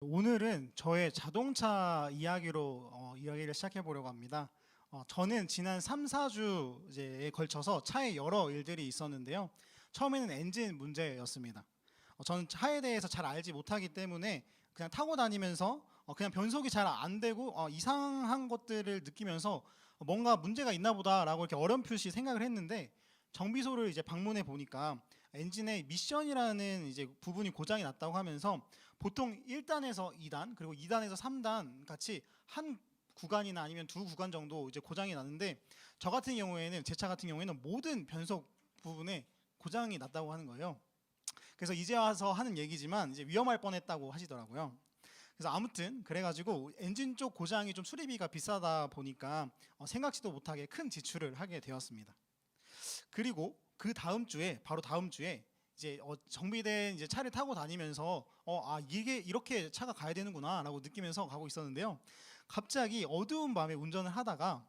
오늘은 저의 자동차 이야기로 이야기를 시작해 보려고 합니다. 저는 지난 3, 4주에 걸쳐서 차에 여러 일들이 있었는데요. 처음에는 엔진 문제였습니다. 저는 차에 대해서 잘 알지 못하기 때문에 그냥 타고 다니면서 그냥 변속이 잘 안 되고 이상한 것들을 느끼면서 뭔가 문제가 있나 보다라고 이렇게 어렴풋이 생각을 했는데, 정비소를 이제 방문해 보니까 엔진의 미션이라는 이제 부분이 고장이 났다고 하면서 보통 1단에서 2단 그리고 2단에서 3단 같이 한 구간이나 아니면 두 구간 정도 이제 고장이 나는데, 저 같은 경우에는 제 차 같은 경우에는 모든 변속 부분에 고장이 났다고 하는 거예요. 그래서 이제 와서 하는 얘기지만 이제 위험할 뻔했다고 하시더라고요. 그래서 아무튼 그래가지고 엔진 쪽 고장이 좀 수리비가 비싸다 보니까 생각지도 못하게 큰 지출을 하게 되었습니다. 그리고 그 다음 주에, 바로 다음 주에 이제 정비된 이제 차를 타고 다니면서 이게 이렇게 차가 가야 되는구나라고 느끼면서 가고 있었는데요. 갑자기 어두운 밤에 운전을 하다가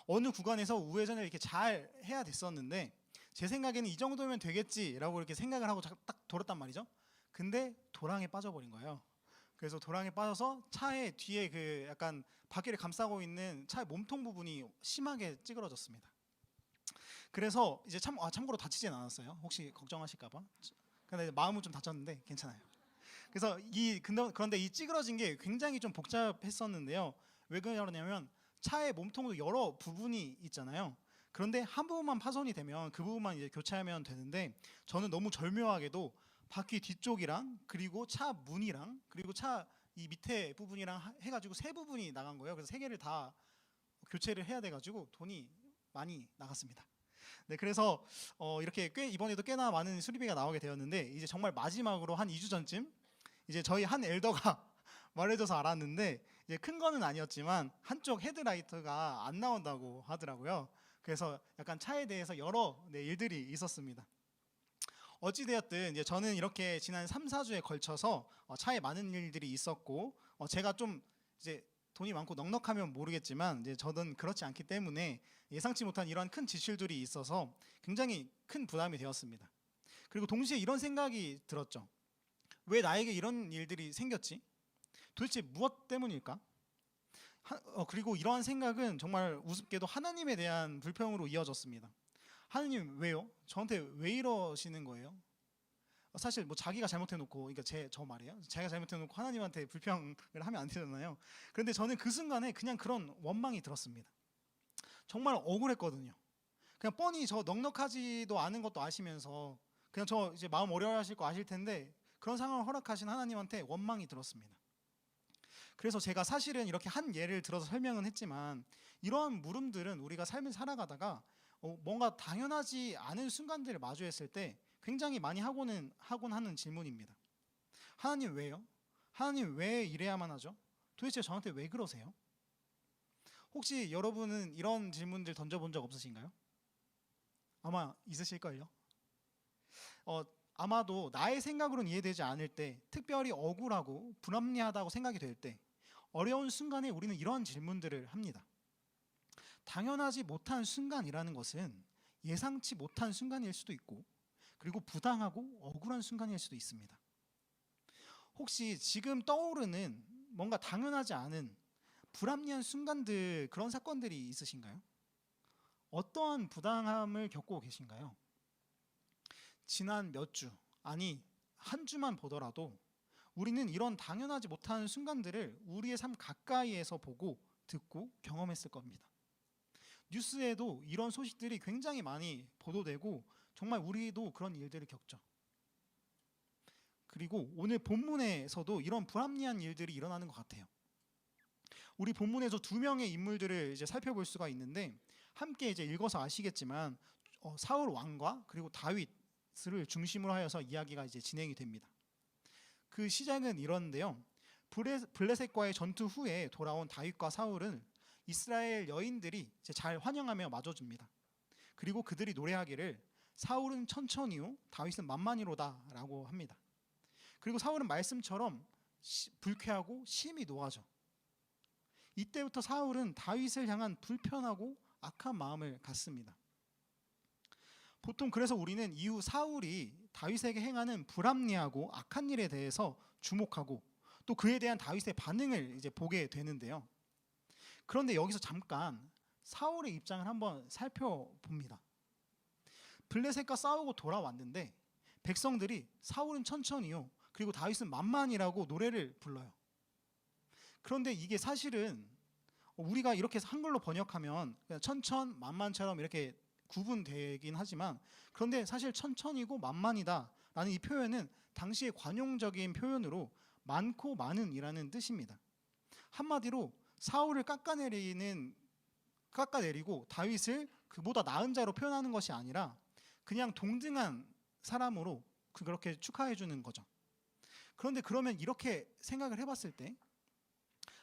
어느 구간에서 우회전을 이렇게 잘 해야 됐었는데, 제 생각에는 이 정도면 되겠지라고 이렇게 생각을 하고 딱 돌았단 말이죠. 근데 도랑에 빠져버린 거예요. 그래서 도랑에 빠져서 차의 뒤에 그 약간 바퀴를 감싸고 있는 차의 몸통 부분이 심하게 찌그러졌습니다. 그래서 이제 참고로 다치진 않았어요. 혹시 걱정하실까봐. 근데 마음은 좀 다쳤는데 괜찮아요. 그래서 그런데 이 찌그러진 게 굉장히 좀 복잡했었는데요. 왜 그러냐면 차의 몸통도 여러 부분이 있잖아요. 그런데 한 부분만 파손이 되면 그 부분만 이제 교체하면 되는데, 저는 너무 절묘하게도 바퀴 뒤쪽이랑 그리고 차 문이랑 그리고 차 이 밑에 부분이랑 해가지고 세 부분이 나간 거예요. 그래서 세 개를 다 교체를 해야 돼가지고 돈이 많이 나갔습니다. 네, 그래서 이렇게 이번에도 꽤나 많은 수리비가 나오게 되었는데, 이제 정말 마지막으로 한 2주 전쯤 이제 저희 한 엘더가 말해줘서 알았는데, 이제 큰 거는 아니었지만 한쪽 헤드라이트가 안 나온다고 하더라고요. 그래서 약간 차에 대해서 여러 일들이 있었습니다. 어찌되었든 이제 저는 이렇게 지난 3, 4주에 걸쳐서 차에 많은 일들이 있었고, 제가 좀 이제 돈이 많고 넉넉하면 모르겠지만 이제 저는 그렇지 않기 때문에 예상치 못한 이러한 큰 지출들이 있어서 굉장히 큰 부담이 되었습니다. 그리고 동시에 이런 생각이 들었죠. 왜 나에게 이런 일들이 생겼지? 도대체 무엇 때문일까? 그리고 이러한 생각은 정말 우습게도 하나님에 대한 불평으로 이어졌습니다. 하나님 왜요? 저한테 왜 이러시는 거예요? 사실 뭐 자기가 잘못해놓고, 그러니까 저 말이에요. 자기가 잘못해놓고 하나님한테 불평을 하면 안 되잖아요. 그런데 저는 그 순간에 그냥 그런 원망이 들었습니다. 정말 억울했거든요. 그냥 뻔히 저 넉넉하지도 않은 것도 아시면서 그냥 저 이제 마음 어려워하실 거 아실 텐데 그런 상황을 허락하신 하나님한테 원망이 들었습니다. 그래서 제가 사실은 이렇게 한 예를 들어서 설명은 했지만, 이러한 물음들은 우리가 삶을 살아가다가 뭔가 당연하지 않은 순간들을 마주했을 때 굉장히 많이 하곤 하는 질문입니다. 하나님 왜요? 하나님 왜 이래야만 하죠? 도대체 저한테 왜 그러세요? 혹시 여러분은 이런 질문들 던져본 적 없으신가요? 아마 있으실걸요. 어, 아마도 나의 생각으로는 이해되지 않을 때, 특별히 억울하고 불합리하다고 생각이 될 때, 어려운 순간에 우리는 이런 질문들을 합니다. 당연하지 못한 순간이라는 것은 예상치 못한 순간일 수도 있고, 그리고 부당하고 억울한 순간일 수도 있습니다. 혹시 지금 떠오르는 뭔가 당연하지 않은 불합리한 순간들, 그런 사건들이 있으신가요? 어떠한 부당함을 겪고 계신가요? 지난 몇 주, 아니 한 주만 보더라도 우리는 이런 당연하지 못한 순간들을 우리의 삶 가까이에서 보고 듣고 경험했을 겁니다. 뉴스에도 이런 소식들이 굉장히 많이 보도되고 정말 우리도 그런 일들을 겪죠. 그리고 오늘 본문에서도 이런 불합리한 일들이 일어나는 것 같아요. 우리 본문에서 두 명의 인물들을 이제 살펴볼 수가 있는데, 함께 이제 읽어서 아시겠지만 사울 왕과 그리고 다윗을 중심으로 하여서 이야기가 이제 진행이 됩니다. 그 시작은 이런데요. 블레셋과의 전투 후에 돌아온 다윗과 사울은 이스라엘 여인들이 이제 잘 환영하며 맞아줍니다. 그리고 그들이 노래하기를 사울은 천천히요 다윗은 만만히로다라고 합니다. 그리고 사울은 말씀처럼 불쾌하고 심히 노하죠. 이때부터 사울은 다윗을 향한 불편하고 악한 마음을 갖습니다. 보통 그래서 우리는 이후 사울이 다윗에게 행하는 불합리하고 악한 일에 대해서 주목하고, 또 그에 대한 다윗의 반응을 이제 보게 되는데요. 그런데 여기서 잠깐 사울의 입장을 한번 살펴봅니다. 블레셋과 싸우고 돌아왔는데 백성들이 사울은 천천히요, 그리고 다윗은 만만이라고 노래를 불러요. 그런데 이게 사실은 우리가 이렇게 한글로 번역하면 그냥 천천 만만처럼 이렇게 구분되긴 하지만, 그런데 사실 천천이고 만만이다라는 이 표현은 당시의 관용적인 표현으로 많고 많은이라는 뜻입니다. 한마디로 사울을 깎아내리고 다윗을 그보다 나은 자로 표현하는 것이 아니라 그냥 동등한 사람으로 그렇게 축하해 주는 거죠. 그런데 그러면 이렇게 생각을 해봤을 때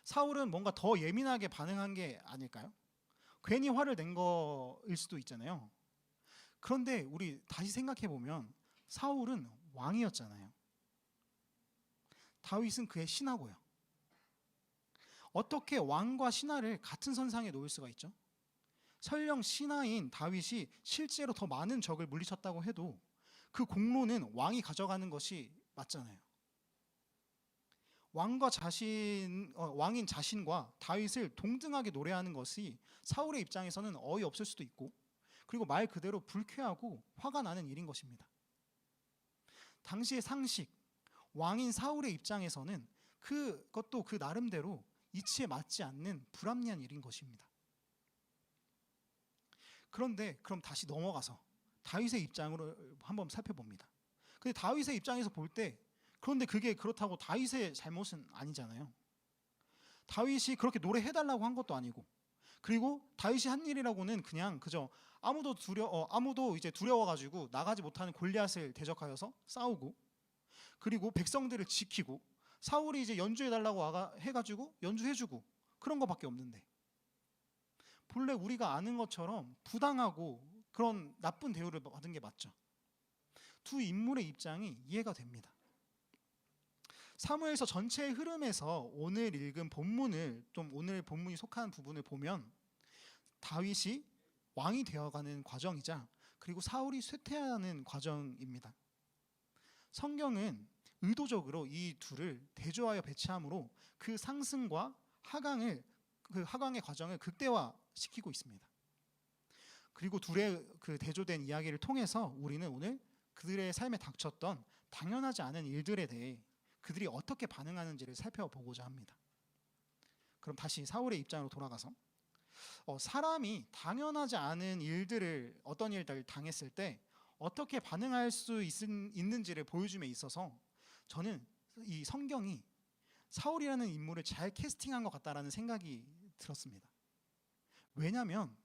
사울은 뭔가 더 예민하게 반응한 게 아닐까요? 괜히 화를 낸 거일 수도 있잖아요. 그런데 우리 다시 생각해 보면 사울은 왕이었잖아요. 다윗은 그의 신하고요. 어떻게 왕과 신하를 같은 선상에 놓을 수가 있죠? 설령 신하인 다윗이 실제로 더 많은 적을 물리쳤다고 해도 그 공로는 왕이 가져가는 것이 맞잖아요. 왕인 자신과 다윗을 동등하게 노래하는 것이 사울의 입장에서는 어이없을 수도 있고, 그리고 말 그대로 불쾌하고 화가 나는 일인 것입니다. 당시의 상식, 왕인 사울의 입장에서는 그것도 그 나름대로 이치에 맞지 않는 불합리한 일인 것입니다. 그런데 그럼 다시 넘어가서 다윗의 입장으로 한번 살펴봅니다. 근데 다윗의 입장에서 볼 때, 그런데 그게 그렇다고 다윗의 잘못은 아니잖아요. 다윗이 그렇게 노래해달라고 한 것도 아니고, 그리고 다윗이 한 일이라고는 그냥 그저 아무도 이제 두려워가지고 나가지 못하는 골리앗을 대적하여서 싸우고, 그리고 백성들을 지키고, 사울이 이제 연주해달라고 해가지고 연주해주고, 그런 것밖에 없는데, 본래 우리가 아는 것처럼 부당하고 그런 나쁜 대우를 받은 게 맞죠. 두 인물의 입장이 이해가 됩니다. 사무엘서 전체의 흐름에서 오늘 읽은 본문을 오늘 본문이 속한 부분을 보면 다윗이 왕이 되어가는 과정이자, 그리고 사울이 쇠퇴하는 과정입니다. 성경은 의도적으로 이 둘을 대조하여 배치함으로 그 상승과 하강의 과정을 극대화시키고 있습니다. 그리고 둘의 그 대조된 이야기를 통해서 우리는 오늘 그들의 삶에 닥쳤던 당연하지 않은 일들에 대해 그들이 어떻게 반응하는지를 살펴보고자 합니다. 그럼 다시 사울의 입장으로 돌아가서 사람이 당연하지 않은 어떤 일들을 당했을 때 어떻게 반응할 수 있는지를 보여줌에 있어서 저는 이 성경이 사울이라는 인물을 잘 캐스팅한 것 같다라는 생각이 들었습니다. 왜냐하면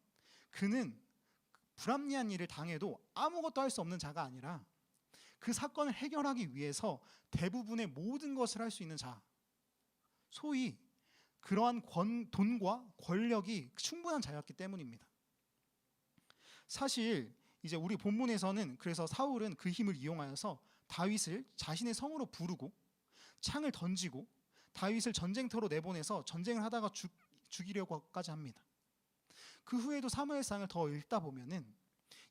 그는 불합리한 일을 당해도 아무것도 할 수 없는 자가 아니라 그 사건을 해결하기 위해서 대부분의 모든 것을 할 수 있는 자, 소위 그러한 돈과 권력이 충분한 자였기 때문입니다. 사실 이제 우리 본문에서는 그래서 사울은 그 힘을 이용하여서 다윗을 자신의 성으로 부르고 창을 던지고 다윗을 전쟁터로 내보내서 전쟁을 하다가 죽이려고까지 합니다. 그 후에도 사무엘상을 더 읽다 보면은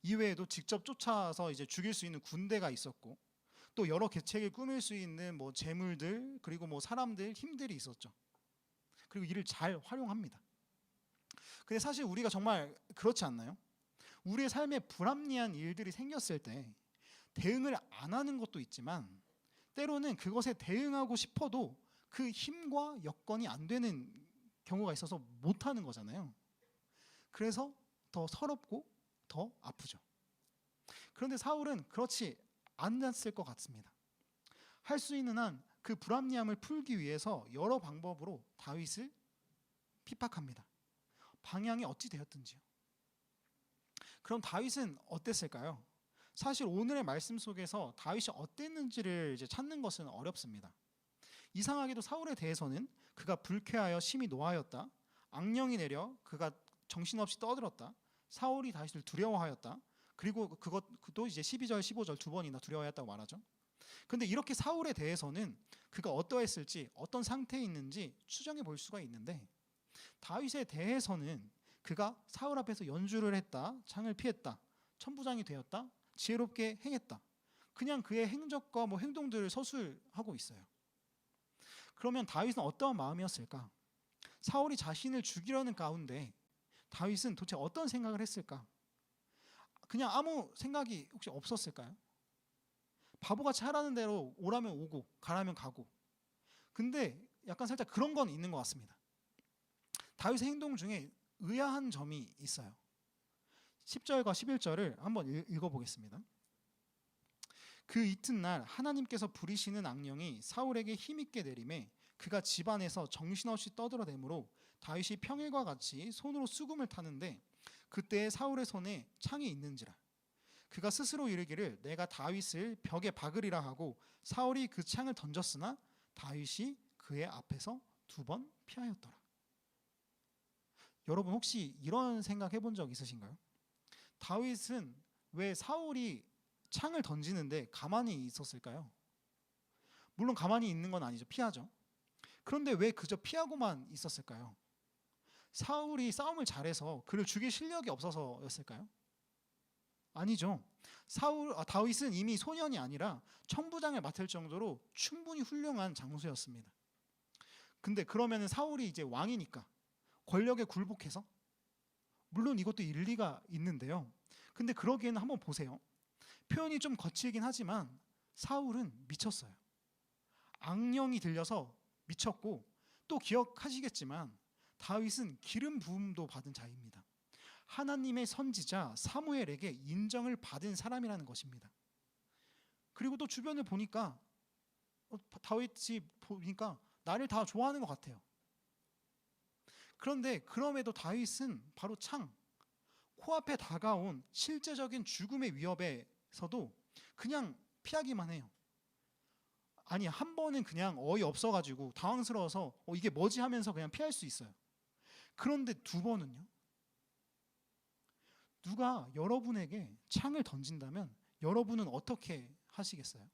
이외에도 직접 쫓아서 이제 죽일 수 있는 군대가 있었고, 또 여러 계책을 꾸밀 수 있는 뭐 재물들, 그리고 뭐 사람들, 힘들이 있었죠. 그리고 이를 잘 활용합니다. 근데 사실 우리가 정말 그렇지 않나요? 우리의 삶에 불합리한 일들이 생겼을 때 대응을 안 하는 것도 있지만, 때로는 그것에 대응하고 싶어도 그 힘과 여건이 안 되는 경우가 있어서 못 하는 거잖아요. 그래서 더 서럽고 더 아프죠. 그런데 사울은 그렇지 않았을 것 같습니다. 할 수 있는 한 그 불합리함을 풀기 위해서 여러 방법으로 다윗을 핍박합니다. 방향이 어찌 되었든지요. 그럼 다윗은 어땠을까요? 사실 오늘의 말씀 속에서 다윗이 어땠는지를 이제 찾는 것은 어렵습니다. 이상하게도 사울에 대해서는 그가 불쾌하여 심히 노하였다, 악령이 내려 그가 정신없이 떠들었다, 사울이 다윗을 두려워하였다, 그리고 그것도 이제 12절 15절 두 번이나 두려워하였다고 말하죠. 근데 이렇게 사울에 대해서는 그가 어떠했을지, 어떤 상태에 있는지 추정해 볼 수가 있는데, 다윗에 대해서는 그가 사울 앞에서 연주를 했다, 창을 피했다, 천부장이 되었다, 지혜롭게 행했다, 그냥 그의 행적과 뭐 행동들을 서술하고 있어요. 그러면 다윗은 어떠한 마음이었을까? 사울이 자신을 죽이려는 가운데 다윗은 도대체 어떤 생각을 했을까? 그냥 아무 생각이 혹시 없었을까요? 바보같이 하라는 대로 오라면 오고 가라면 가고. 근데 약간 살짝 그런 건 있는 것 같습니다. 다윗의 행동 중에 의아한 점이 있어요. 10절과 11절을 한번 읽어보겠습니다. 그 이튿날 하나님께서 부리시는 악령이 사울에게 힘있게 내림에 그가 집안에서 정신없이 떠들어대므로 다윗이 평일과 같이 손으로 수금을 타는데 그때 사울의 손에 창이 있는지라. 그가 스스로 이르기를 내가 다윗을 벽에 박으리라 하고 사울이 그 창을 던졌으나 다윗이 그의 앞에서 2번 피하였더라. 여러분 혹시 이런 생각 해본 적 있으신가요? 다윗은 왜 사울이 창을 던지는데 가만히 있었을까요? 물론 가만히 있는 건 아니죠. 피하죠. 그런데 왜 그저 피하고만 있었을까요? 사울이 싸움을 잘해서 그를 죽일 실력이 없어서였을까요? 아니죠. 다윗은 이미 소년이 아니라 청부장을 맡을 정도로 충분히 훌륭한 장수였습니다. 근데 그러면은 사울이 이제 왕이니까 권력에 굴복해서, 물론 이것도 일리가 있는데요. 근데 그러기에는 한번 보세요. 표현이 좀 거칠긴 하지만 사울은 미쳤어요. 악령이 들려서 미쳤고, 또 기억하시겠지만 다윗은 기름 부음도 받은 자입니다. 하나님의 선지자 사무엘에게 인정을 받은 사람이라는 것입니다. 그리고 또 주변을 보니까 다윗이 보니까 나를 다 좋아하는 것 같아요. 그런데 그럼에도 다윗은 바로 코앞에 다가온 실제적인 죽음의 위협에서도 그냥 피하기만 해요. 아니, 한 번은 그냥 어이없어가지고 당황스러워서 이게 뭐지 하면서 그냥 피할 수 있어요. 그런데 2번은요? 누가 여러분에게 창을 던진다면 여러분은 어떻게 하시겠어요?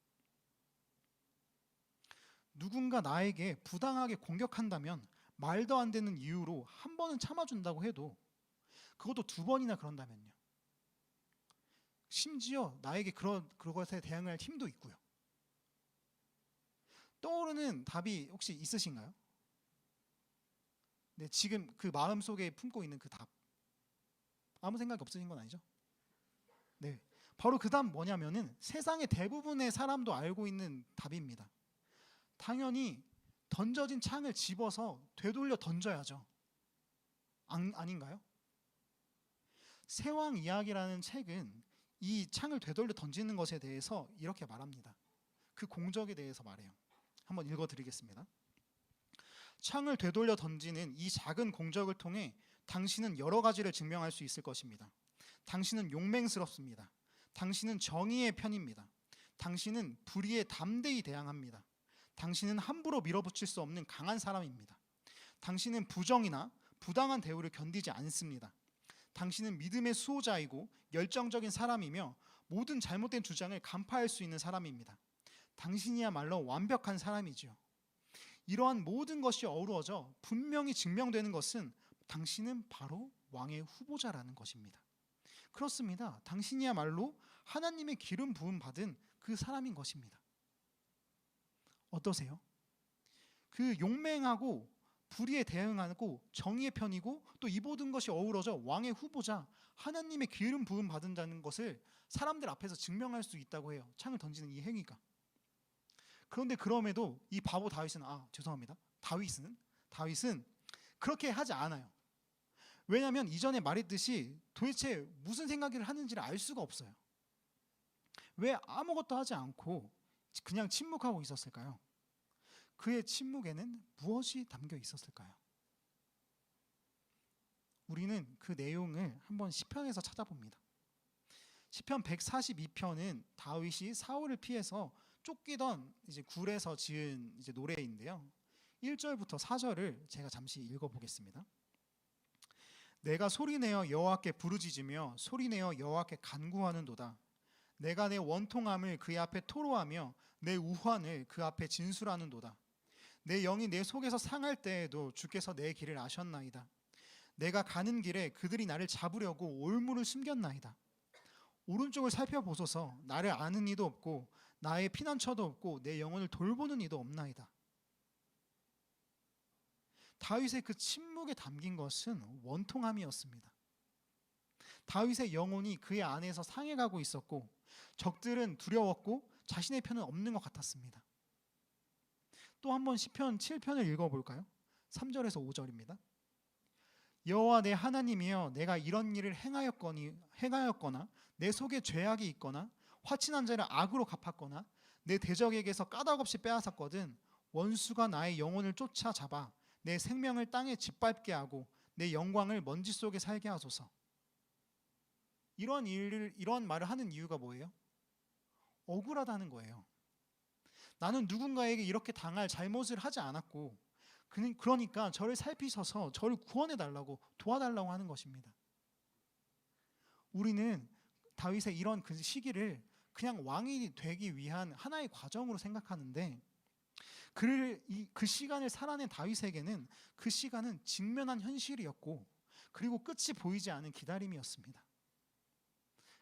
누군가 나에게 부당하게 공격한다면 말도 안 되는 이유로 한 번은 참아준다고 해도 그것도 2번이나 그런다면요. 심지어 나에게 그것에 대응할 힘도 있고요. 떠오르는 답이 혹시 있으신가요? 네, 지금 그 마음속에 품고 있는 그 답. 아무 생각이 없으신 건 아니죠? 네, 바로 그 답 뭐냐면은 세상의 대부분의 사람도 알고 있는 답입니다. 당연히 던져진 창을 집어서 되돌려 던져야죠. 아닌가요? 세왕 이야기라는 책은 이 창을 되돌려 던지는 것에 대해서 이렇게 말합니다. 그 공적에 대해서 말해요. 한번 읽어드리겠습니다. 창을 되돌려 던지는 이 작은 공적을 통해 당신은 여러 가지를 증명할 수 있을 것입니다. 당신은 용맹스럽습니다. 당신은 정의의 편입니다. 당신은 불의에 담대히 대항합니다. 당신은 함부로 밀어붙일 수 없는 강한 사람입니다. 당신은 부정이나 부당한 대우를 견디지 않습니다. 당신은 믿음의 수호자이고 열정적인 사람이며 모든 잘못된 주장을 간파할 수 있는 사람입니다. 당신이야말로 완벽한 사람이지요. 이러한 모든 것이 어우러져 분명히 증명되는 것은 당신은 바로 왕의 후보자라는 것입니다. 그렇습니다. 당신이야말로 하나님의 기름 부음 받은 그 사람인 것입니다. 어떠세요? 그 용맹하고 불의에 대응하고 정의의 편이고 또 이 모든 것이 어우러져 왕의 후보자, 하나님의 기름 부음 받는다는 것을 사람들 앞에서 증명할 수 있다고 해요. 창을 던지는 이 행위가. 그런데 그럼에도 이 바보 다윗은 죄송합니다. 다윗은 그렇게 하지 않아요. 왜냐하면 이전에 말했듯이 도대체 무슨 생각을 하는지를 알 수가 없어요. 왜 아무것도 하지 않고 그냥 침묵하고 있었을까요? 그의 침묵에는 무엇이 담겨 있었을까요? 우리는 그 내용을 한번 시편에서 찾아봅니다. 시편 142편은 다윗이 사울을 피해서 쫓기던 이제 굴에서 지은 이제 노래인데요. 1절부터 4절을 제가 잠시 읽어보겠습니다. 내가 소리내어 여호와께 부르짖으며 소리내어 여호와께 간구하는도다. 내가 내 원통함을 그의 앞에 토로하며 내 우환을 그 앞에 진술하는도다. 내 영이 내 속에서 상할 때에도 주께서 내 길을 아셨나이다. 내가 가는 길에 그들이 나를 잡으려고 올무를 숨겼나이다. 오른쪽을 살펴보소서. 나를 아는 이도 없고 나의 피난처도 없고 내 영혼을 돌보는 이도 없나이다. 다윗의 그 침묵에 담긴 것은 원통함이었습니다. 다윗의 영혼이 그의 안에서 상해가고 있었고 적들은 두려웠고 자신의 편은 없는 것 같았습니다. 또 한번 시편 7편을 읽어볼까요? 3절에서 5절입니다. 여호와 내 하나님이여, 내가 이런 일을 행하였거나 내 속에 죄악이 있거나 화친한 자를 악으로 갚았거나 내 대적에게서 까닭없이 빼앗았거든 원수가 나의 영혼을 쫓아잡아 내 생명을 땅에 짓밟게 하고 내 영광을 먼지 속에 살게 하소서. 이런 말을 하는 이유가 뭐예요? 억울하다는 거예요. 나는 누군가에게 이렇게 당할 잘못을 하지 않았고 그러니까 저를 살피셔서 저를 구원해 달라고 도와달라고 하는 것입니다. 우리는 다윗의 이런 그 시기를 그냥 왕이 되기 위한 하나의 과정으로 생각하는데 그 시간을 살아낸 다윗에게는 그 시간은 직면한 현실이었고 그리고 끝이 보이지 않은 기다림이었습니다.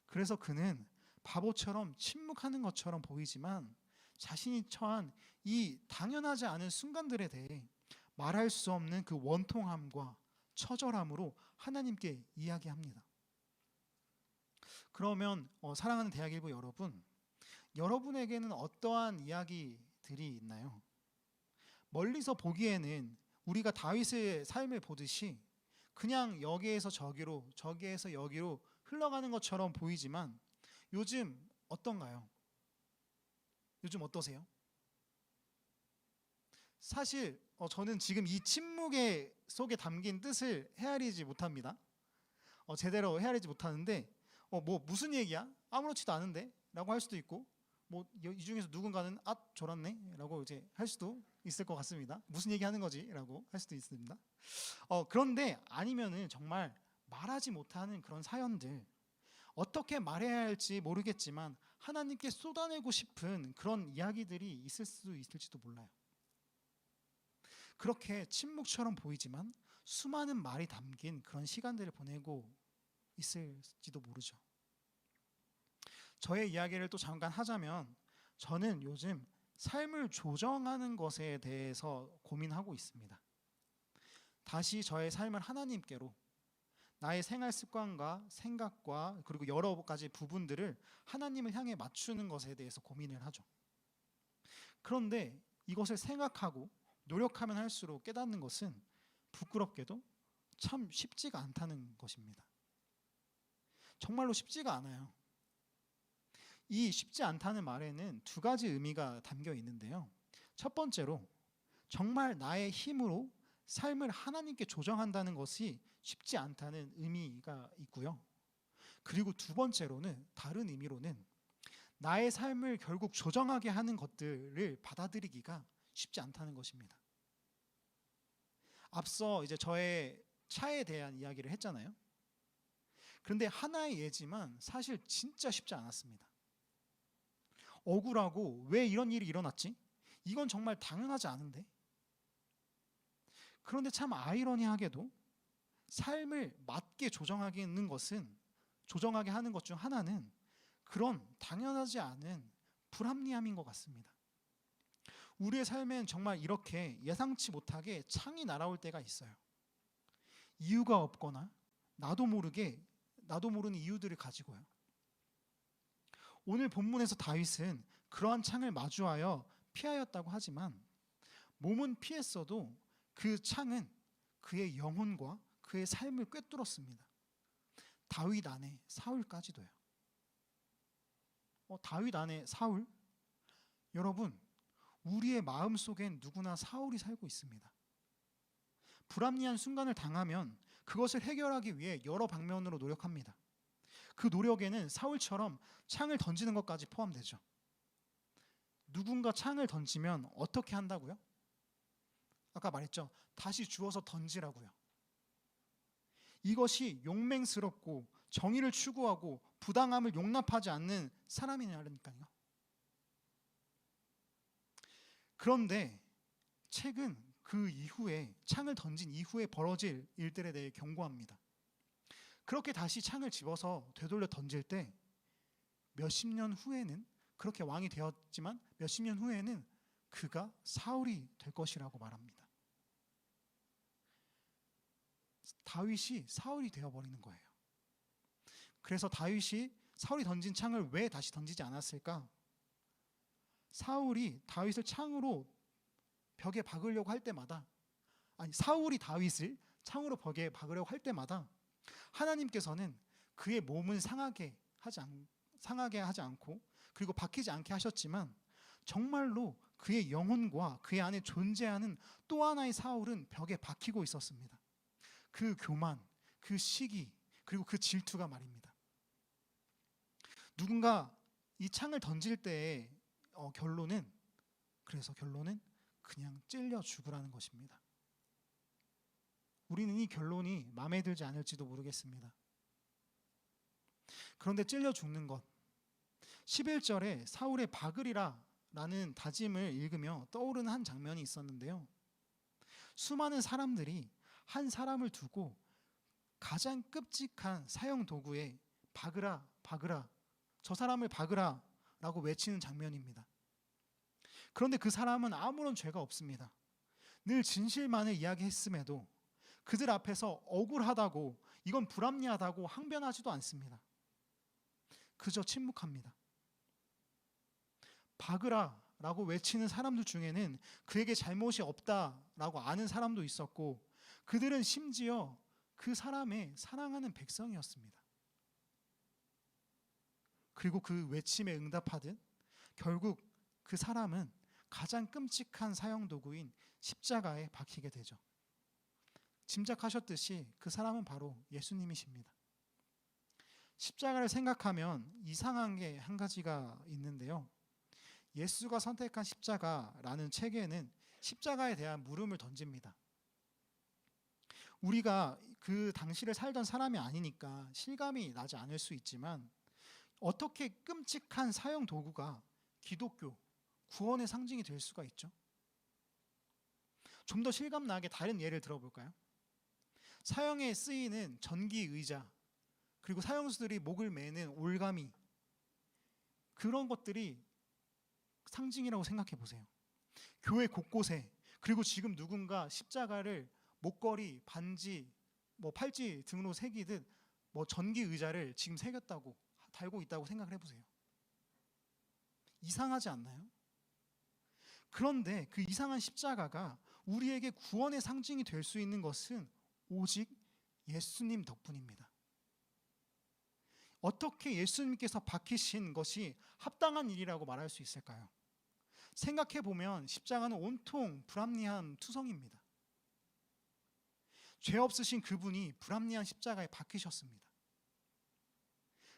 그래서 그는 바보처럼 침묵하는 것처럼 보이지만 자신이 처한 이 당연하지 않은 순간들에 대해 말할 수 없는 그 원통함과 처절함으로 하나님께 이야기합니다. 그러면 사랑하는 대학일부 여러분, 여러분에게는 어떠한 이야기들이 있나요? 멀리서 보기에는 우리가 다윗의 삶을 보듯이 그냥 여기에서 저기로 저기에서 여기로 흘러가는 것처럼 보이지만 요즘 어떤가요? 요즘 어떠세요? 사실 저는 지금 이 침묵의 속에 담긴 뜻을 헤아리지 못합니다. 제대로 헤아리지 못하는데 뭐 무슨 얘기야? 아무렇지도 않은데? 라고 할 수도 있고 뭐 이 중에서 누군가는 아 졸았네? 라고 이제 할 수도 있을 것 같습니다. 무슨 얘기 하는 거지? 라고 할 수도 있습니다. 그런데 아니면은 정말 말하지 못하는 그런 사연들, 어떻게 말해야 할지 모르겠지만 하나님께 쏟아내고 싶은 그런 이야기들이 있을 수도 있을지도 몰라요. 그렇게 침묵처럼 보이지만 수많은 말이 담긴 그런 시간들을 보내고 있을지도 모르죠. 저의 이야기를 또 잠깐 하자면 저는 요즘 삶을 조정하는 것에 대해서 고민하고 있습니다. 다시 저의 삶을 하나님께로, 나의 생활 습관과 생각과 그리고 여러 가지 부분들을 하나님을 향해 맞추는 것에 대해서 고민을 하죠. 그런데 이것을 생각하고 노력하면 할수록 깨닫는 것은 부끄럽게도 참 쉽지가 않다는 것입니다. 정말로 쉽지가 않아요. 이 쉽지 않다는 말에는 두 가지 의미가 담겨 있는데요. 첫 번째로 정말 나의 힘으로 삶을 하나님께 조정한다는 것이 쉽지 않다는 의미가 있고요. 그리고 두 번째로는 다른 의미로는 나의 삶을 결국 조정하게 하는 것들을 받아들이기가 쉽지 않다는 것입니다. 앞서 이제 저의 차에 대한 이야기를 했잖아요. 그런데 하나의 예지만 사실 진짜 쉽지 않았습니다. 억울하고 왜 이런 일이 일어났지? 이건 정말 당연하지 않은데. 그런데 참 아이러니하게도 삶을 맞게 조정하게 하는 것 중 하나는 그런 당연하지 않은 불합리함인 것 같습니다. 우리의 삶엔 정말 이렇게 예상치 못하게 창이 날아올 때가 있어요. 이유가 없거나 나도 모르는 이유들을 가지고요. 오늘 본문에서 다윗은 그러한 창을 마주하여 피하였다고 하지만 몸은 피했어도 그 창은 그의 영혼과 그의 삶을 꿰뚫었습니다. 다윗 안에 사울까지도요. 다윗 안에 사울? 여러분, 우리의 마음속엔 누구나 사울이 살고 있습니다. 불합리한 순간을 당하면 그것을 해결하기 위해 여러 방면으로 노력합니다. 그 노력에는 사울처럼 창을 던지는 것까지 포함되죠. 누군가 창을 던지면 어떻게 한다고요? 아까 말했죠. 다시 주워서 던지라고요. 이것이 용맹스럽고 정의를 추구하고 부당함을 용납하지 않는 사람이냐니까요. 그런데 책은 그 이후에 창을 던진 이후에 벌어질 일들에 대해 경고합니다. 그렇게 다시 창을 집어서 되돌려 던질 때 몇십 년 후에는 그렇게 왕이 되었지만 몇십 년 후에는 그가 사울이 될 것이라고 말합니다. 다윗이 사울이 되어버리는 거예요. 그래서 다윗이 사울이 던진 창을 왜 다시 던지지 않았을까? 사울이 다윗을 창으로 벽에 박으려고 할 때마다, 사울이 다윗을 창으로 벽에 박으려고 할 때마다 하나님께서는 그의 몸은 상하게 하지 않고, 그리고 박히지 않게 하셨지만 정말로 그의 영혼과 그의 안에 존재하는 또 하나의 사울은 벽에 박히고 있었습니다. 그 교만, 그 시기, 그리고 그 질투가 말입니다. 누군가 이 창을 던질 때의 결론은 그냥 찔려 죽으라는 것입니다. 우리는 이 결론이 마음에 들지 않을지도 모르겠습니다. 그런데 찔려 죽는 것, 11절에 사울의 박으리라 라는 다짐을 읽으며 떠오르는 한 장면이 있었는데요. 수많은 사람들이 한 사람을 두고 가장 끔찍한 사형 도구에 박으라, 박으라, 저 사람을 박으라 라고 외치는 장면입니다. 그런데 그 사람은 아무런 죄가 없습니다. 늘 진실만을 이야기했음에도 그들 앞에서 억울하다고, 이건 불합리하다고 항변하지도 않습니다. 그저 침묵합니다. 박으라 라고 외치는 사람들 중에는 그에게 잘못이 없다라고 아는 사람도 있었고, 그들은 심지어 그 사람의 사랑하는 백성이었습니다. 그리고 그 외침에 응답하듯 결국 그 사람은 가장 끔찍한 사형 도구인 십자가에 박히게 되죠. 짐작하셨듯이 그 사람은 바로 예수님이십니다. 십자가를 생각하면 이상한 게 한 가지가 있는데요. 예수가 선택한 십자가라는 책에는 십자가에 대한 물음을 던집니다. 우리가 그 당시를 살던 사람이 아니니까 실감이 나지 않을 수 있지만, 어떻게 끔찍한 사형 도구가 기독교, 구원의 상징이 될 수가 있죠? 좀 더 실감나게 다른 예를 들어볼까요? 사형에 쓰이는 전기 의자, 그리고 사형수들이 목을 매는 올가미, 그런 것들이 상징이라고 생각해 보세요. 교회 곳곳에, 그리고 지금 누군가 십자가를 목걸이, 반지, 팔찌 등으로 새기듯 전기 의자를 지금 새겼다고, 달고 있다고 생각을 해보세요. 이상하지 않나요? 그런데 그 이상한 십자가가 우리에게 구원의 상징이 될 수 있는 것은 오직 예수님 덕분입니다. 어떻게 예수님께서 박히신 것이 합당한 일이라고 말할 수 있을까요? 생각해보면 십자가는 온통 불합리한 투성입니다. 죄 없으신 그분이 불합리한 십자가에 박히셨습니다.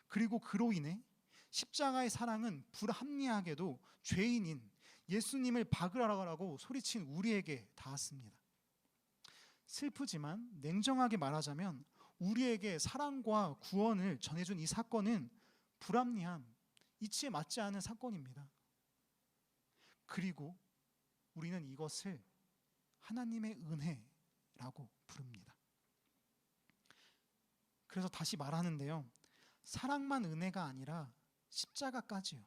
그리고 그로 인해 십자가의 사랑은 불합리하게도 죄인인 예수님을 박으라고 소리친 우리에게 닿았습니다. 슬프지만 냉정하게 말하자면 우리에게 사랑과 구원을 전해준 이 사건은 불합리한, 이치에 맞지 않은 사건입니다. 그리고 우리는 이것을 하나님의 은혜라고 부릅니다. 그래서 다시 말하는데요, 사랑만 은혜가 아니라 십자가까지요.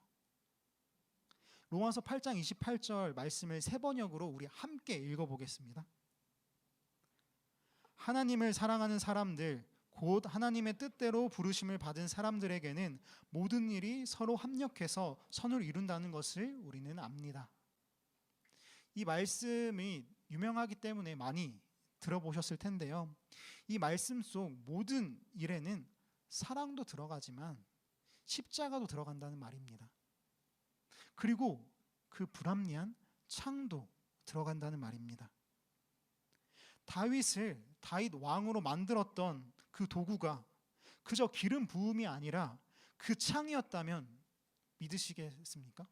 로마서 8장 28절 말씀을 세 번역으로 우리 함께 읽어보겠습니다. 하나님을 사랑하는 사람들, 곧 하나님의 뜻대로 부르심을 받은 사람들에게는 모든 일이 서로 합력해서 선을 이룬다는 것을 우리는 압니다. 이 말씀이 유명하기 때문에 많이 들어보셨을 텐데요. 이 말씀 속 모든 일에는 사랑도 들어가지만 십자가도 들어간다는 말입니다. 그리고 그 불합리한 창도 들어간다는 말입니다. 다윗 왕으로 만들었던 그 도구가 그저 기름 부음이 아니라 그 창이었다면 믿으시겠습니까?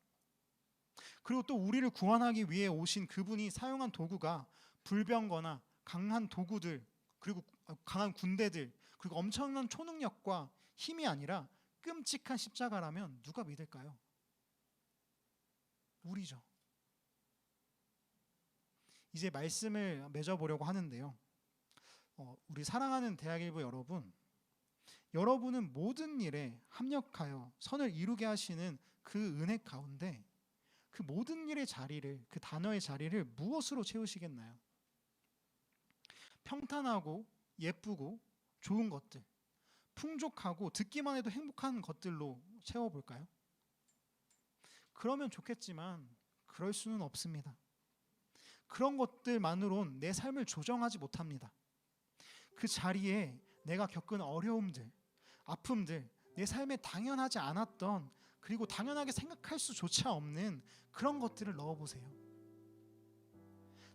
그리고 또 우리를 구원하기 위해 오신 그분이 사용한 도구가 불병거나 강한 도구들, 그리고 강한 군대들, 그리고 엄청난 초능력과 힘이 아니라 끔찍한 십자가라면 누가 믿을까요? 우리죠. 이제 말씀을 맺어보려고 하는데요. 우리 사랑하는 대학일부 여러분은 모든 일에 합력하여 선을 이루게 하시는 그 은혜 가운데 그 모든 일의 자리를, 그 단어의 자리를 무엇으로 채우시겠나요? 평탄하고 예쁘고 좋은 것들, 풍족하고 듣기만 해도 행복한 것들로 채워볼까요? 그러면 좋겠지만 그럴 수는 없습니다. 그런 것들만으론 내 삶을 조정하지 못합니다. 그 자리에 내가 겪은 어려움들, 아픔들, 내 삶에 당연하지 않았던, 그리고 당연하게 생각할 수조차 없는 그런 것들을 넣어보세요.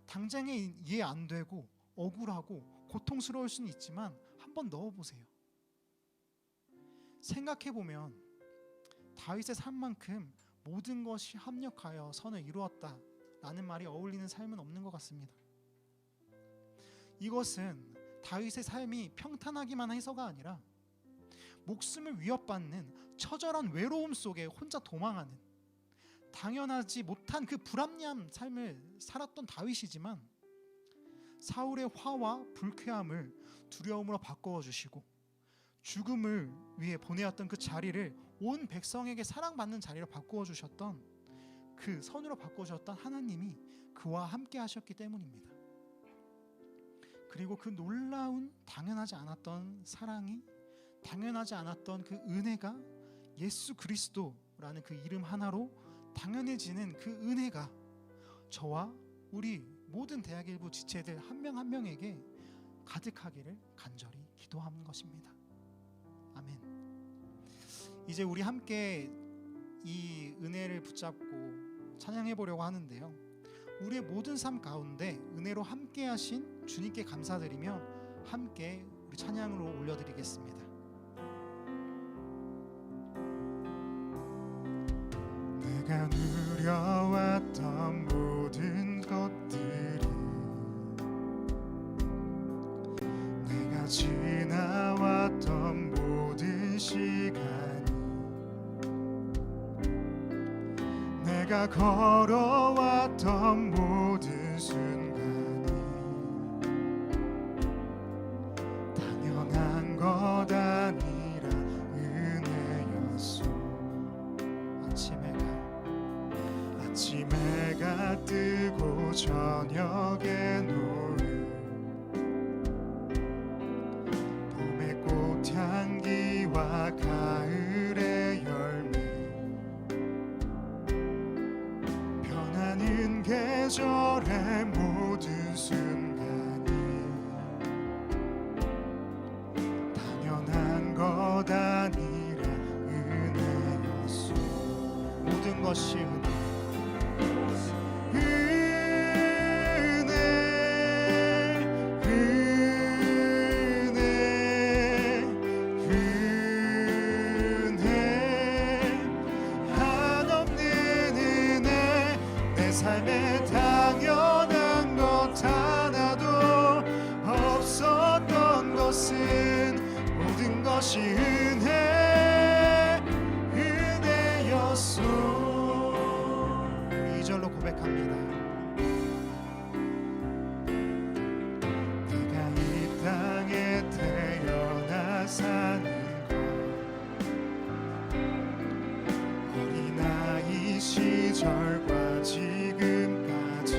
당장에 이해 안 되고 억울하고 고통스러울 수는 있지만 한번 넣어보세요. 생각해보면 다윗의 삶만큼 모든 것이 합력하여 선을 이루었다 라는 말이 어울리는 삶은 없는 것 같습니다. 이것은 다윗의 삶이 평탄하기만 해서가 아니라 목숨을 위협받는 처절한 외로움 속에 혼자 도망하는, 당연하지 못한 그 불합리한 삶을 살았던 다윗이지만 사울의 화와 불쾌함을 두려움으로 바꾸어 주시고 죽음을 위해 보내었던 그 자리를 온 백성에게 사랑받는 자리로 바꾸어 주셨던, 그 선으로 바꾸어 주셨던 하나님이 그와 함께 하셨기 때문입니다. 그리고 그 놀라운 당연하지 않았던 사랑이, 당연하지 않았던 그 은혜가 예수 그리스도라는 그 이름 하나로 당연해지는 그 은혜가 저와 우리 모든 대학일부 지체들 한 명 한 명에게 가득하기를 간절히 기도하는 것입니다. 아멘. 이제 우리 함께 이 은혜를 붙잡고 찬양해 보려고 하는데요, 우리의 모든 삶 가운데 은혜로 함께 하신 주님께 감사드리며 함께 우리 찬양으로 올려드리겠습니다. 내가 누려왔던 모든 것들이, 내가 지나왔던 모든 시간이, 내가 걸어왔던 모든 순간이 당연한 것 아니라 은혜였소. 아침해가 뜨고 저녁에 노을, 봄의 꽃향기와 가을의 열매, 변하는 계절의 모든 순간이 당연한 것 아니라 은혜였소. 모든 것이 삶에 당연한 것 하나도 없었던 것은 모든 것이 은혜였소. 2절로 고백합니다. 내가 이 땅에 태어나 사는 것, 어린아이 시절과 지금까지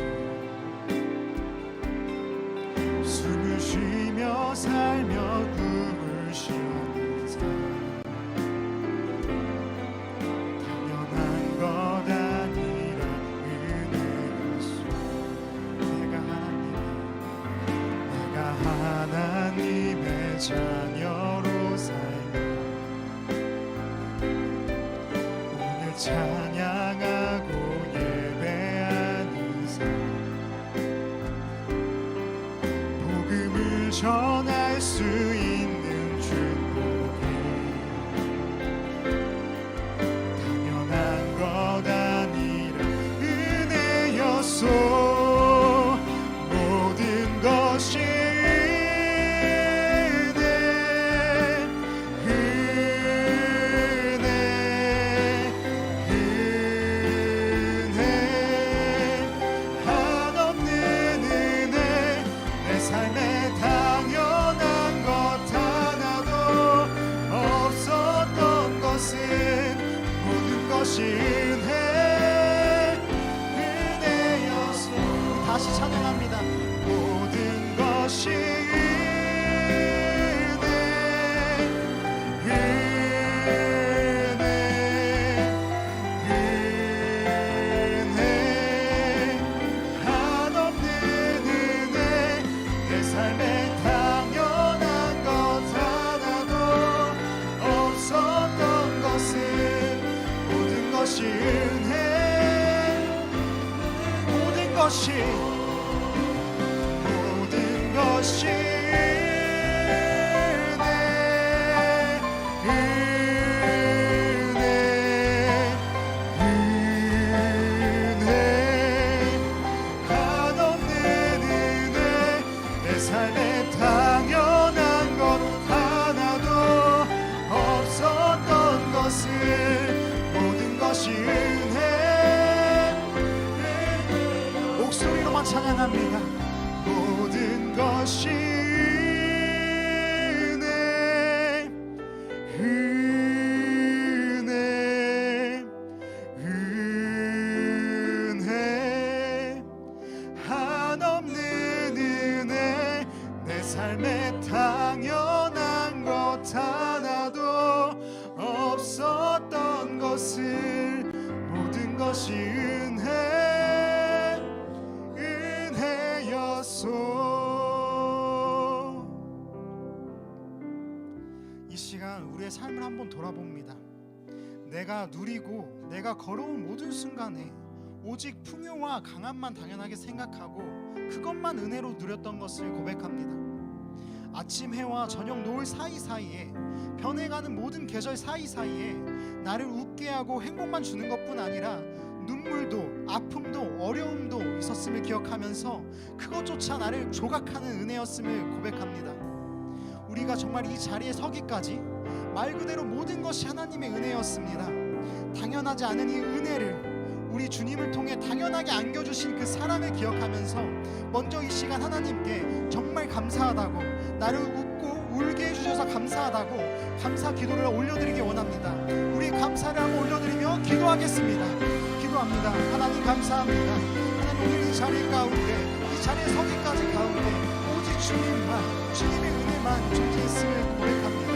숨을 쉬며 살며 꿈을 쉬는 삶, 당연한 것 아니라 은혜였소. 내가 하나님의 자녀로 살며 오늘 찬양하고 전할 수 있는 축복이 당연한 것 아니라 은혜였소. 모든 것이 은혜였소. 다시 찬양합니다. 모든 것이 것이 삶에 당연한 것 하나도 없었던 것을 모든 것이 은혜 목소리로만 찬양합니다. 모든 것이 은혜 은혜 은혜 한없는 은혜 내 삶에 당연한 것 하나도 없었던 것을 모든 것이 은혜였소. 이 시간 우리의 삶을 한번 돌아봅니다. 내가 누리고 내가 걸어온 모든 순간에 오직 풍요와 강함만 당연하게 생각하고 그것만 은혜로 누렸던 것을 고백합니다. 아침 해와 저녁 노을 사이사이에 변해가는 모든 계절 사이사이에 나를 웃게 하고 행복만 주는 것뿐 아니라 눈물도 아픔도 어려움도 있었음을 기억하면서 그것조차 나를 조각하는 은혜였음을 고백합니다. 우리가 정말 이 자리에 서기까지 말 그대로 모든 것이 하나님의 은혜였습니다. 당연하지 않은 이 은혜를 우리 주님을 통해 당연하게 안겨주신 그 사랑을 기억하면서 먼저 이 시간 하나님께 정말 감사하다고, 나를 웃고 울게 해주셔서 감사하다고 감사 기도를 올려드리기 원합니다. 우리 감사를 한번 올려드리며 기도하겠습니다. 기도합니다. 하나님 감사합니다. 하나님 오늘 이 자리 가운데, 이 자리에 서기까지 가운데 오직 주님만, 주님의 은혜만 존재했음을 고백합니다.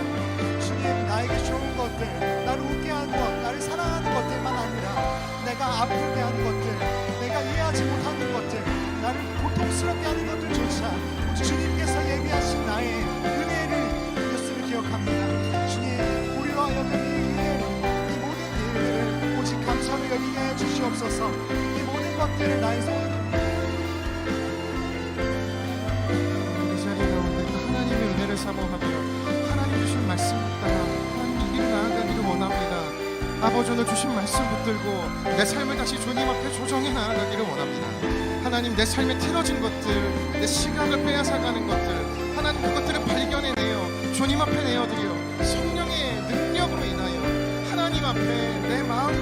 주님, 나에게 좋은 것들, 나를 웃게 하는 것, 나를 사랑하는 것들만 아니라 내가 아프게 하는 것들, 내가 이해하지 못하는 것들, 나를 고통스럽게 하는 것들조차 주님께서 예비하신 나의 은혜를 주셨음을 기억합니다. 주님, 우리로 하여금 이 은혜를, 이 모든 일들을 오직 감사로 여기게 해 주시옵소서. 이 모든 것들을 나의 손으로 이 자리 가운데 하나님의 은혜를 사모하며 하나님 주신 말씀 따라 하나님 이 길을 나아가기를 원합니다. 아버지, 오늘 주신 말씀 붙들고 내 삶을 다시 주님 앞에 조정해 나아가기를 원합니다. 하나님, 내 삶에 틀어진 것들, 내 시간을 빼앗아가는 것들, 하나님 그것들을 발견해내어 주님 앞에 내어드려 성령의 능력으로 인하여 하나님 앞에 내 마음이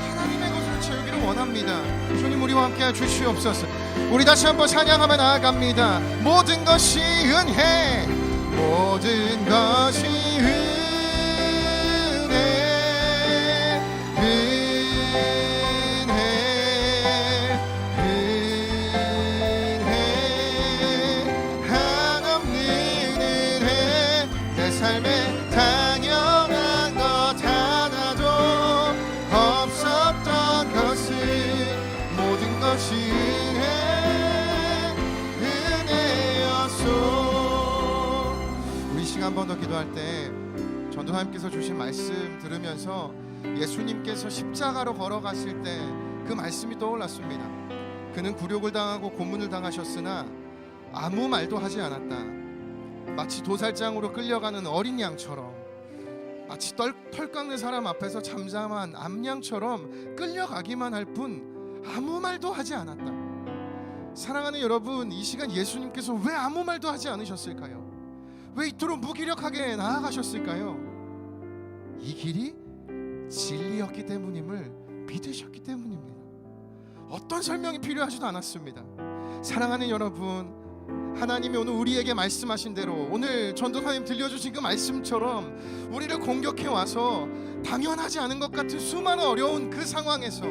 하나님의 것으로 채우기를 원합니다. 주님, 우리와 함께 주시옵소서. 우리 다시 한번 찬양하며 나아갑니다. 모든 것이 은혜, 모든 것이 은혜, 삶에 당연한 것 하나도 없었던 것을 모든 것이 은혜였소. 우리 시간 한 번 더 기도할 때 전도사님께서 주신 말씀 들으면서 예수님께서 십자가로 걸어갔을 때 그 말씀이 떠올랐습니다. 그는 굴욕을 당하고 고문을 당하셨으나 아무 말도 하지 않았다. 마치 도살장으로 끌려가는 어린 양처럼, 마치 털 깎는 사람 앞에서 잠잠한 암양처럼 끌려가기만 할 뿐 아무 말도 하지 않았다. 사랑하는 여러분, 이 시간 예수님께서 왜 아무 말도 하지 않으셨을까요? 왜 이토록 무기력하게 나아가셨을까요? 이 길이 진리였기 때문임을 믿으셨기 때문입니다. 어떤 설명이 필요하지도 않았습니다. 사랑하는 여러분, 하나님이 오늘 우리에게 말씀하신 대로 오늘 전도사님 들려주신 그 말씀처럼 우리를 공격해 와서 당연하지 않은 것 같은 수많은 어려운 그 상황에서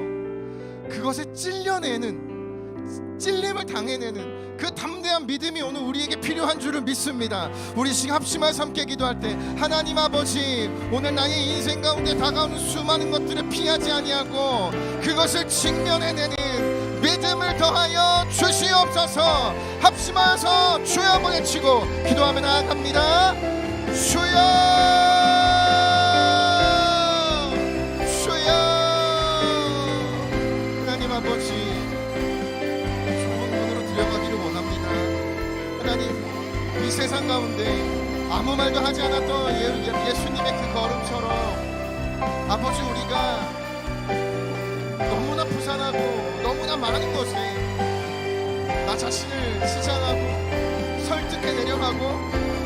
그것에 찔림을 당해내는 그 담대한 믿음이 오늘 우리에게 필요한 줄을 믿습니다. 우리 시간 합심해서 함께 기도할 때, 하나님 아버지, 오늘 나의 인생 가운데 다가오는 수많은 것들을 피하지 아니하고 그것을 직면해내는 믿음을 더하여 주시옵소서. 합심하여서 주여 한번 외치고 기도하며 나아갑니다. 주여, 주여. 하나님 아버지, 좋은 눈으로 들여가기를 원합니다. 하나님, 이 세상 가운데 아무 말도 하지 않았던 예수님의 그 걸음처럼 아버지, 우리가 너무나 부산하고 너무나 많은 것에 나 자신을 치장하고 설득해내려 하고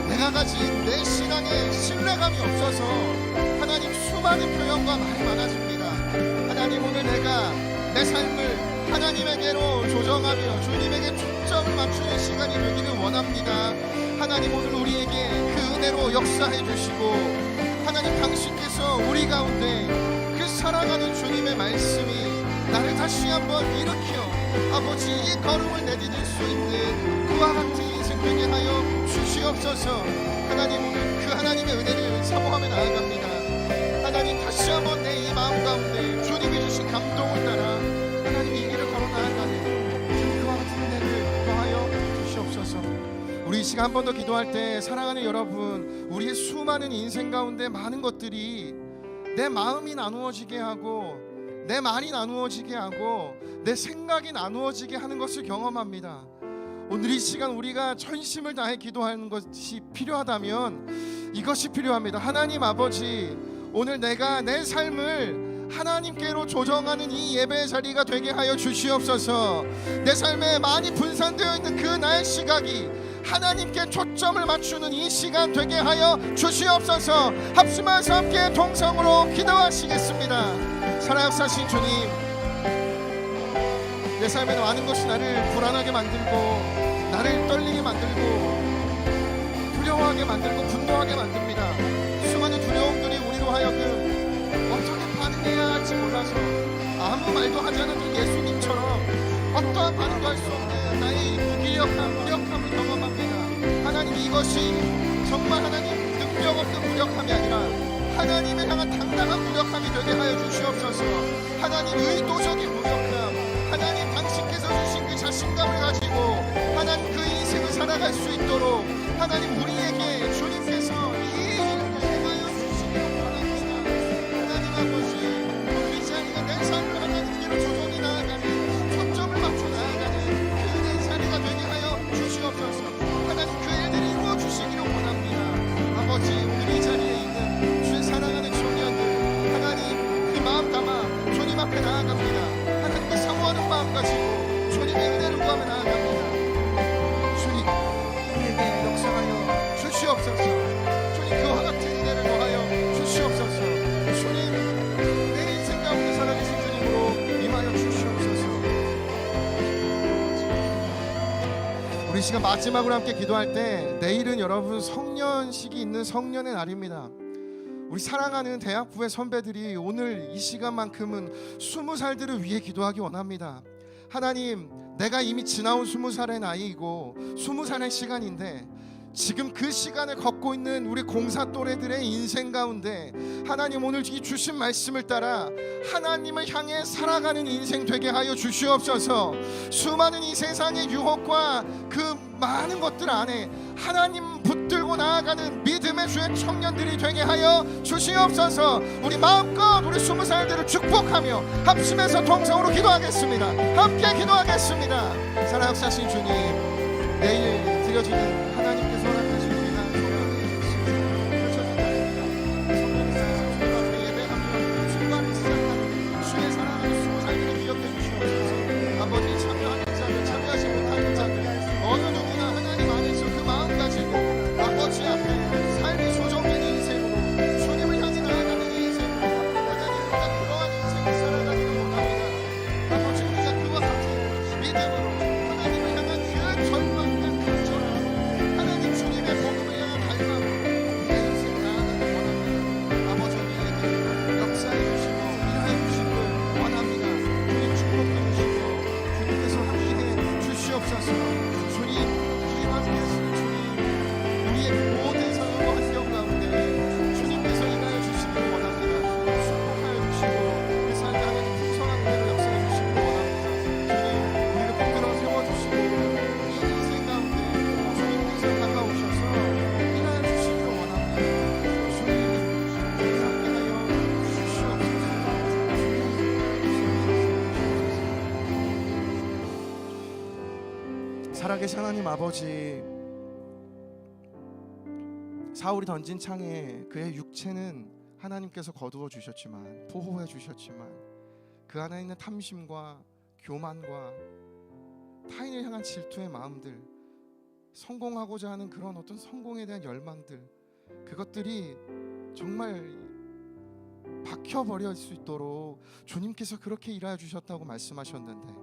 내가 가진 내 신앙에 신뢰감이 없어서 하나님 수많은 표현과 말이 많아집니다. 하나님, 오늘 내가 내 삶을 하나님에게로 조정하며 주님에게 초점을 맞추는 시간이 되기를 원합니다. 하나님, 오늘 우리에게 그 은혜로 역사해 주시고 하나님, 당신께서 우리 가운데 그 살아가는 주님의 말씀이 나를 다시 한번 일으켜 아버지 이 걸음을 내디딜 수 있는 그와 같은 인생 되게 하여 주시옵소서. 하나님, 오늘 그 하나님의 은혜를 사모하며 나아갑니다. 하나님, 다시 한번 내 이 마음 가운데 주님이 주신 감동을 따라 하나님 이 길을 걸어 나아가는 주님 그와 같은 은혜를 더하여 주시옵소서. 우리 이 시간 한 번 더 기도할 때 사랑하는 여러분, 우리의 수많은 인생 가운데 많은 것들이 내 마음이 나누어지게 하고 내 말이 나누어지게 하고 내 생각이 나누어지게 하는 것을 경험합니다. 오늘 이 시간 우리가 전심을 다해 기도하는 것이 필요하다면 이것이 필요합니다. 하나님 아버지, 오늘 내가 내 삶을 하나님께로 조정하는 이 예배의 자리가 되게 하여 주시옵소서. 내 삶에 많이 분산되어 있는 그 나의 시각이 하나님께 초점을 맞추는 이 시간 되게 하여 주시옵소서. 합심하여서 함께 동성으로 기도하시겠습니다. 살아 역사하신 주님, 내 삶에 많은 것이 나를 불안하게 만들고 나를 떨리게 만들고 두려워하게 만들고 분노하게 만듭니다. 수많은 두려움들이 우리로 하여금 어떻게 반응해야 할지 몰라서 아무 말도 하지 않았던 예수님처럼 어떠한 반응도 할 수 없는 나의 무력함을 경험합니다. 하나님, 이것이 정말 하나님 능력 없는 무력함이 아니라 하나님을 향한 당당한 무력함이 되게 하여 주시옵소서. 하나님, 의도적인 무력함, 하나님 당신께서 주신 그 자신감을 가지고 하나님 그 인생을 살아갈 수 있도록 하나님 우리에게 주님께서 이 일을 행하여 주시기 바랍니다. 하나님 아버지, 오늘 이 자리가 내 삶을 하나님께로 조정이 나아가는 초점을 맞춰 나아가는 그 은혜의 자리가 되게 하여 주시옵소서. 하나님 그 일들을 이루어 주시기를 원합니다. 아버지, 오늘 이 자리에 있는 주의 사랑하는 청년들 하나님 그 마음 담아 주님 앞에 나아갑니다. 하나님께 사모하는 마음 가지고 주님의 은혜를 구하며 나아갑니다. 주님, 우리에게 역사하여 주시옵소서. 주님, 그와 같은 은혜를 더하여 주시옵소서. 주님, 내 인생 가운데 살아계신 주님으로 임하여 주시옵소서. 우리 시간 마지막으로 함께 기도할 때, 내일은 여러분 성년식이 있는 성년의 날입니다. 우리 사랑하는 대학부의 선배들이 오늘 이 시간만큼은 20살들을 위해 기도하기 원합니다. 하나님, 내가 이미 지나온 20살의 나이이고 20살의 시간인데 지금 그 시간을 걷고 있는 우리 공사 또래들의 인생 가운데 하나님, 오늘 이 주신 말씀을 따라 하나님을 향해 살아가는 인생 되게 하여 주시옵소서. 수많은 이 세상의 유혹과 그 많은 것들 안에 하나님 붙들고 나아가는 믿음의 주의 청년들이 되게 하여 주시옵소서. 우리 마음껏 우리 20살들을 축복하며 합심해서 동성으로 기도하겠습니다. 함께 기도하겠습니다. 살아 역사하신 주님, 내일 드려지는 하나님께서 허락하신 우리가 성령의 펼쳐진 날입니다. 성령의 주님 앞에 예배하며 출발을 시작하는 주의 사랑하는 20살들을 기억해 주시옵소서. 아버지, 참여하는 자들, 참여하지 못하는 자들, 어느 누구나 하나님 안에서 그 마음 가지고 아버지 앞에 삶이 조정된 인생으로 주님을 향해 나아가는 인생으로 하나님 우리가 그러한 인생을 살아가기를 원합니다. 아버지, 우리가 그와 같은 믿음으로 하나님을 향한 그 절망과 간절함, 하나님 주님의 복음을 향한 갈망으로 우리의 인생을 나아가기를 원합니다. 아버지, 우리에게 역사해 주시고 일하여 주시길 원합니다. 주님 축복해 주시고 주님께서 함께해 주시옵소서. 주님, 주님 함께하시는 주님, 우리의 모든 상황과 환경 가운데 주님께서 임하여 주시길 원합니다. 축복하여 주시고 그 삶에 하나님 풍성한 은혜를 역사해 주시길 원합니다. 주님, 우리를 붙들어 세워주시고 이 인생 가운데 주님께서 다가오셔서 임하여 주시길 원합니다. 주님, 우리 함께하여 주시옵소서. 살아계신 하나님 아버지, 사울이 던진 창에 그의 육체는 하나님께서 거두어 주셨지만, 보호해 주셨지만, 그 안에 있는 탐심과 교만과 타인을 향한 질투의 마음들, 성공하고자 하는 그런 어떤 성공에 대한 열망들, 그것들이 정말 박혀버릴 수 있도록 주님께서 그렇게 일하여 주셨다고 말씀하셨는데,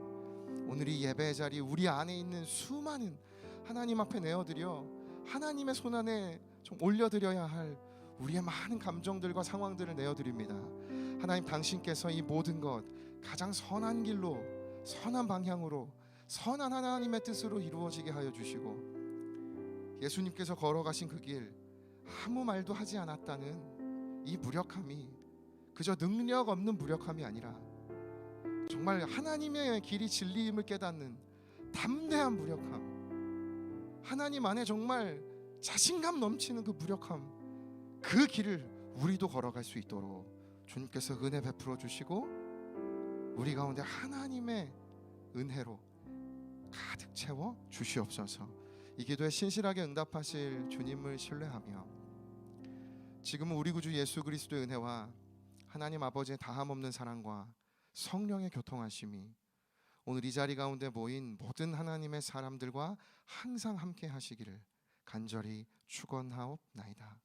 오늘 이 예배의 자리 우리 안에 있는 수많은 하나님 앞에 내어드려 하나님의 손안에 좀 올려드려야 할 우리의 많은 감정들과 상황들을 내어드립니다. 하나님, 당신께서 이 모든 것 가장 선한 길로, 선한 방향으로, 선한 하나님의 뜻으로 이루어지게 하여 주시고, 예수님께서 걸어가신 그 길 아무 말도 하지 않았다는 이 무력함이 그저 능력 없는 무력함이 아니라 정말 하나님의 길이 진리임을 깨닫는 담대한 무력함, 하나님 안에 정말 자신감 넘치는 그 무력함, 그 길을 우리도 걸어갈 수 있도록 주님께서 은혜 베풀어 주시고 우리 가운데 하나님의 은혜로 가득 채워 주시옵소서. 이 기도에 신실하게 응답하실 주님을 신뢰하며, 지금은 우리 구주 예수 그리스도의 은혜와 하나님 아버지의 다함없는 사랑과 성령의 교통하심이 오늘 이 자리 가운데 모인 모든 하나님의 사람들과 항상 함께 하시기를 간절히 축원하옵나이다.